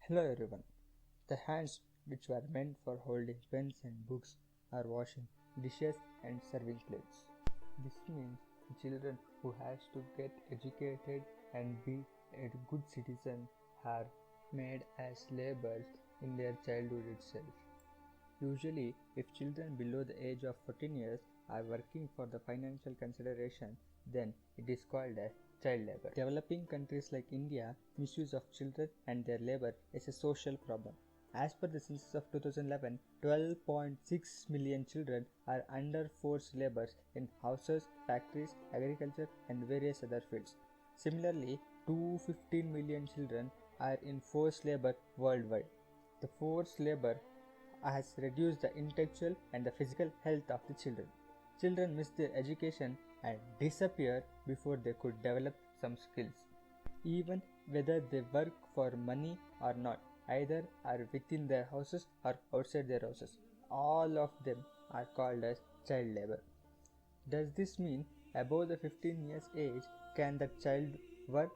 Hello everyone. The hands which were meant for holding pens and books are washing dishes and serving plates. This means children who has to get educated and be a good citizen are made as laborers in their childhood itself. Usually, if children below the age of 14 years are working for the financial consideration, then it is called as child labor. Developing countries like India, misuse of children and their labor is a social problem. As per the census of 2011, 12.6 million children are under forced labor in houses, factories, agriculture, and various other fields. Similarly, 215 million children are in forced labor worldwide. The forced labor has reduced the intellectual and the physical health of the children. Children miss their education and disappear before they could develop some skills. Even whether they work for money or not, either are within their houses or outside their houses, all of them are called as child labor. Does this mean above the 15 years age can the child work?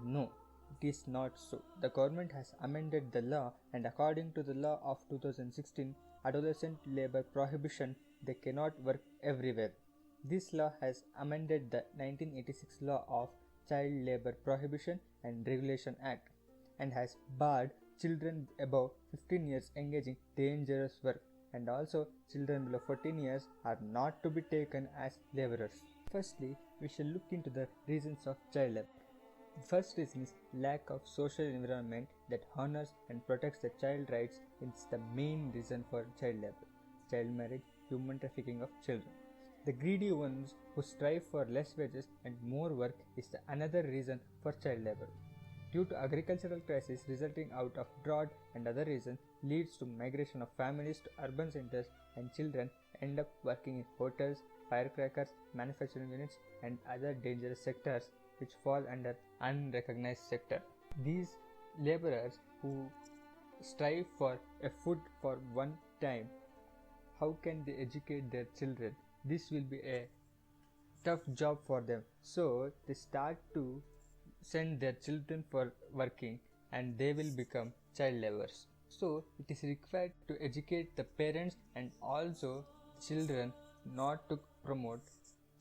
No, it is not so. The government has amended the law, and according to the law of 2016, adolescent labor prohibition, they cannot work everywhere. This law has amended the 1986 law of Child Labor Prohibition and Regulation Act and has barred children above 15 years engaging dangerous work, and also children below 14 years are not to be taken as laborers. Firstly, we shall look into the reasons of child labor. The first reason is lack of social environment that honors and protects the child rights is the main reason for child labor. Child marriage, human trafficking of children. The greedy ones who strive for less wages and more work is the another reason for child labor. Due to agricultural crisis resulting out of drought and other reasons leads to migration of families to urban centers, and children end up working in hotels, firecrackers, manufacturing units and other dangerous sectors which fall under unrecognized sector. These laborers who strive for a food for one time, how can they educate their children? This will be a tough job for them. So they start to send their children for working and they will become child laborers. So it is required to educate the parents and also children not to promote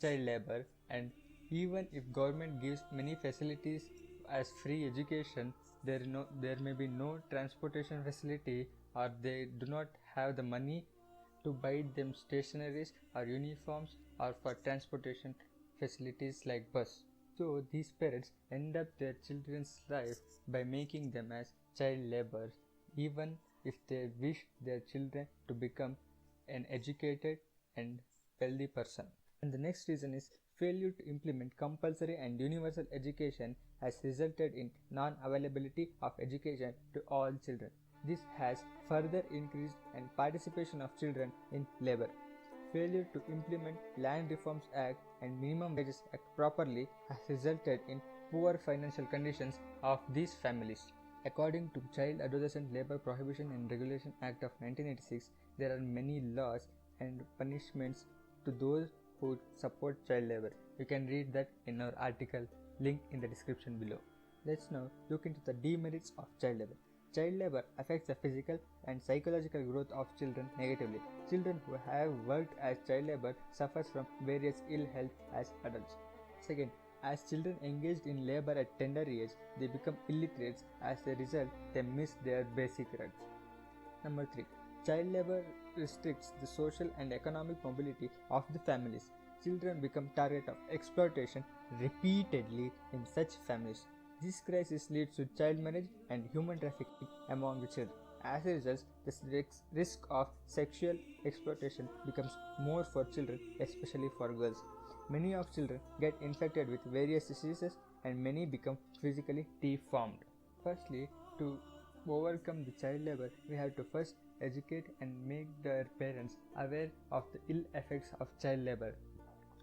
child labor, and even if government gives many facilities as free education, there may be no transportation facility, or they do not have the money to buy them stationaries or uniforms or for transportation facilities like bus. So these parents end up their children's life by making them as child laborers, even if they wish their children to become an educated and wealthy person. And the next reason is failure to implement compulsory and universal education has resulted in non-availability of education to all children. This has further increased and participation of children in labor. Failure to implement Land Reforms Act and Minimum Wages Act properly has resulted in poor financial conditions of these families. According to Child Adolescent Labor Prohibition and Regulation Act of 1986, there are many laws and punishments to those who support child labor. You can read that in our article, link in the description below. Let's now look into the demerits of child labor. Child labor affects the physical and psychological growth of children negatively. Children who have worked as child labor suffers from various ill health as adults. Second, as children engaged in labor at tender age, they become illiterates. As a result, they miss their basic rights. Number 3. Child labor restricts the social and economic mobility of the families. Children become target of exploitation repeatedly in such families. This crisis leads to child marriage and human trafficking among the children. As a result, the risk of sexual exploitation becomes more for children, especially for girls. Many of children get infected with various diseases and many become physically deformed. Firstly, to overcome the child labor, we have to first educate and make their parents aware of the ill effects of child labor,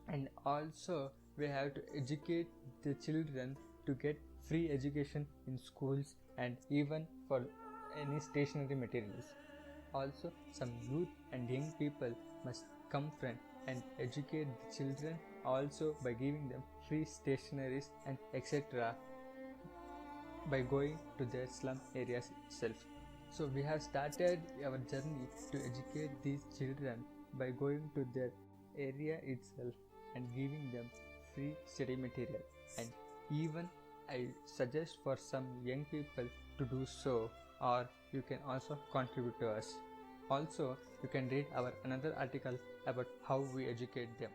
and also we have to educate the children to get free education in schools and even for any stationery materials. Also, some youth and young people must come front and educate the children also by giving them free stationeries and etc. by going to their slum areas itself. So we have started our journey to educate these children by going to their area itself and giving them free study material. And even I suggest for some young people to do so, or you can also contribute to us. Also, you can read our another article about how we educate them.